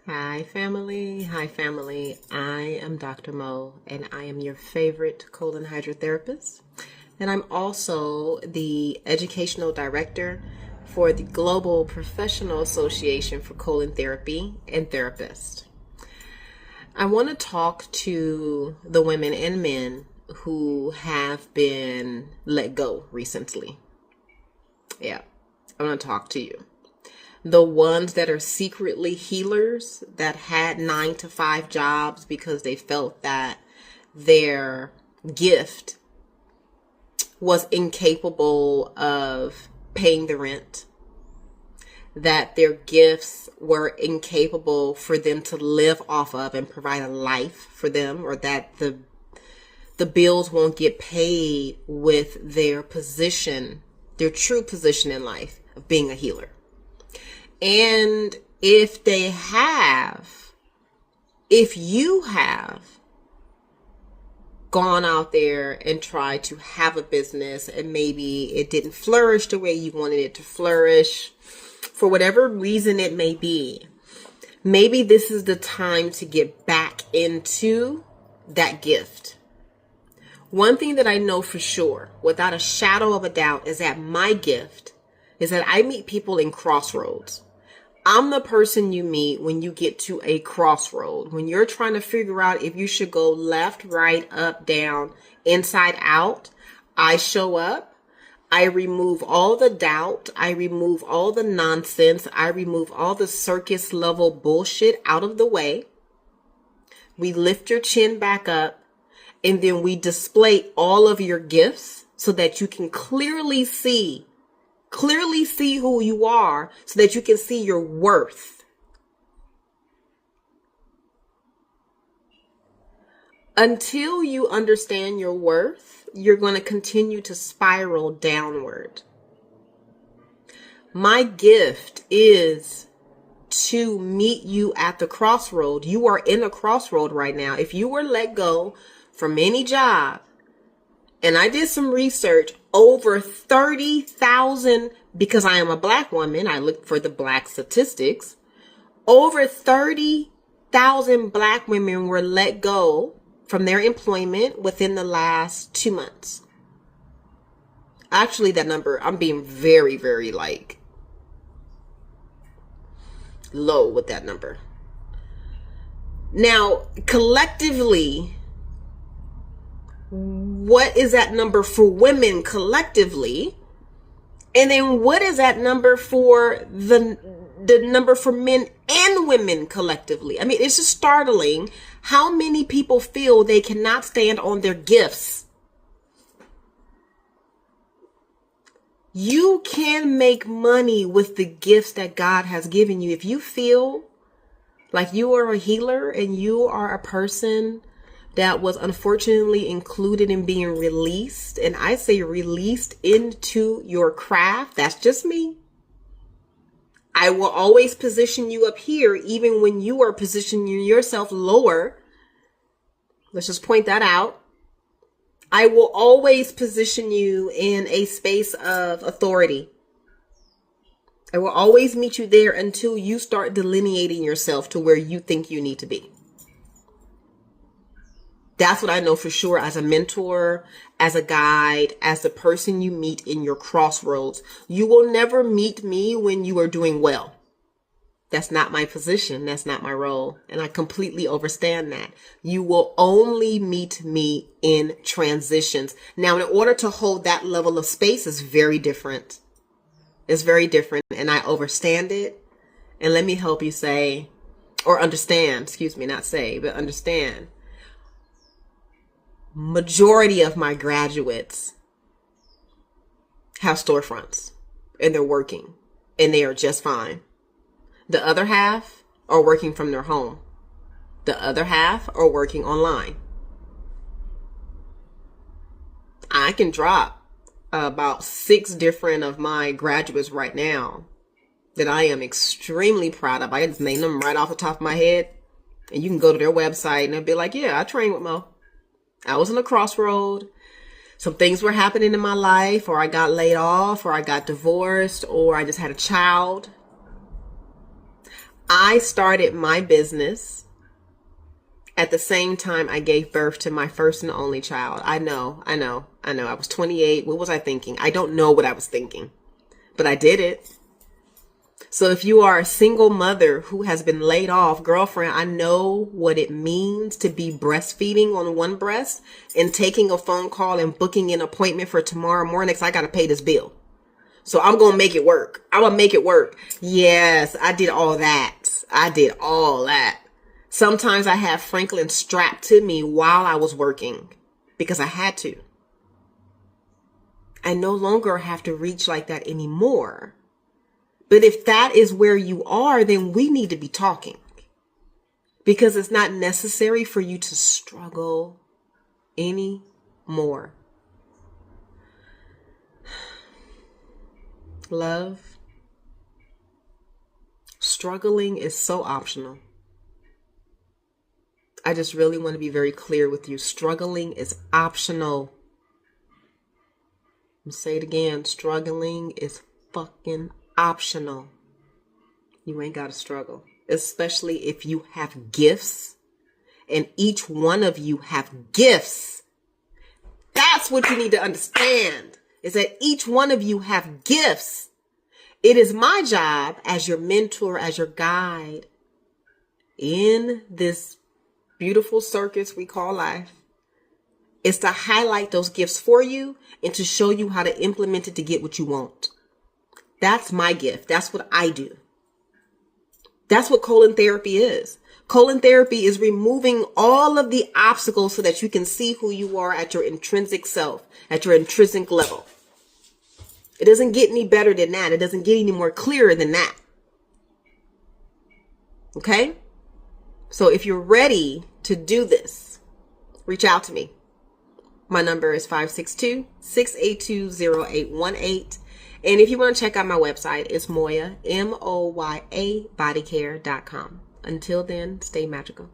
Hi, family. Hi, family. I am Dr. Mo, and I am your favorite colon hydrotherapist. And I'm also the educational director for the Global Professional Association for Colon Therapy and Therapists. I want to talk to the women and men who have been let go recently. Yeah, I want to talk to you. The ones that are secretly healers that had 9 to 5 jobs because they felt that their gift was incapable of paying the rent, that their gifts were incapable for them to live off of and provide a life for them, or that the bills won't get paid with their position, their true position in life of being a healer. And if you have gone out there and tried to have a business and maybe it didn't flourish the way you wanted it to flourish, for whatever reason it may be, maybe this is the time to get back into that gift. One thing that I know for sure, without a shadow of a doubt, is that my gift is that I meet people in crossroads. I'm the person you meet when you get to a crossroad, when you're trying to figure out if you should go left, right, up, down, inside, out. I show up. I remove all the doubt. I remove all the nonsense. I remove all the circus level bullshit out of the way. We lift your chin back up, and then we display all of your gifts so that you can clearly see who you are, so that you can see your worth. Until you understand your worth, you're going to continue to spiral downward. My gift is to meet you at the crossroad. You are in a crossroad right now. If you were let go from any job, and I did some research, over 30,000, because I am a Black woman, I looked for the Black statistics. Over 30,000 Black women were let go from their employment within the last 2 months. Actually, that number, I'm being very, very low with that number. Now, collectively, what is that number for women collectively? And then what is that number for the number for men and women collectively? I mean, it's just startling how many people feel they cannot stand on their gifts. You can make money with the gifts that God has given you. If you feel like you are a healer and you are a person that was unfortunately included in being released, and I say released into your craft, that's just me. I will always position you up here, even when you are positioning yourself lower. Let's just point that out. I will always position you in a space of authority. I will always meet you there until you start delineating yourself to where you think you need to be. That's what I know for sure as a mentor, as a guide, as the person you meet in your crossroads. You will never meet me when you are doing well. That's not my position. That's not my role. And I completely understand that. You will only meet me in transitions. Now, in order to hold that level of space is very different. It's very different. And I understand it. And let me help you say, or understand, excuse me, not say, but understand. Majority of my graduates have storefronts and they're working and they are just fine. The other half are working from their home. The other half are working online. I can drop about 6 different of my graduates right now that I am extremely proud of. I just name them right off the top of my head, and you can go to their website and they'll be like, yeah, I trained with Mo. I was in a crossroad. Some things were happening in my life, or I got laid off, or I got divorced, or I just had a child. I started my business at the same time I gave birth to my first and only child. I know. I was 28. What was I thinking? I don't know what I was thinking, but I did it. So if you are a single mother who has been laid off, girlfriend, I know what it means to be breastfeeding on one breast and taking a phone call and booking an appointment for tomorrow morning because I got to pay this bill. So I'm going to make it work. I'm going to make it work. Yes, I did all that. Sometimes I have Franklin strapped to me while I was working because I had to. I no longer have to reach like that anymore. But if that is where you are, then we need to be talking, because it's not necessary for you to struggle anymore. Love, struggling is so optional. I just really want to be very clear with you. Struggling is optional. I'm say it again. Struggling is fucking optional. You ain't got to struggle, especially if you have gifts, and each one of you have gifts. That's what you need to understand, is that each one of you have gifts. It is my job as your mentor, as your guide in this beautiful circus we call life, is to highlight those gifts for you and to show you how to implement it to get what you want. That's my gift. That's what I do. That's what colon therapy is. Colon therapy is removing all of the obstacles so that you can see who you are at your intrinsic self, at your intrinsic level. It doesn't get any better than that. It doesn't get any more clearer than that. Okay? So if you're ready to do this, reach out to me. My number is 562-682-0818. And if you want to check out my website, it's Moya, MOYA, bodycare.com. Until then, stay magical.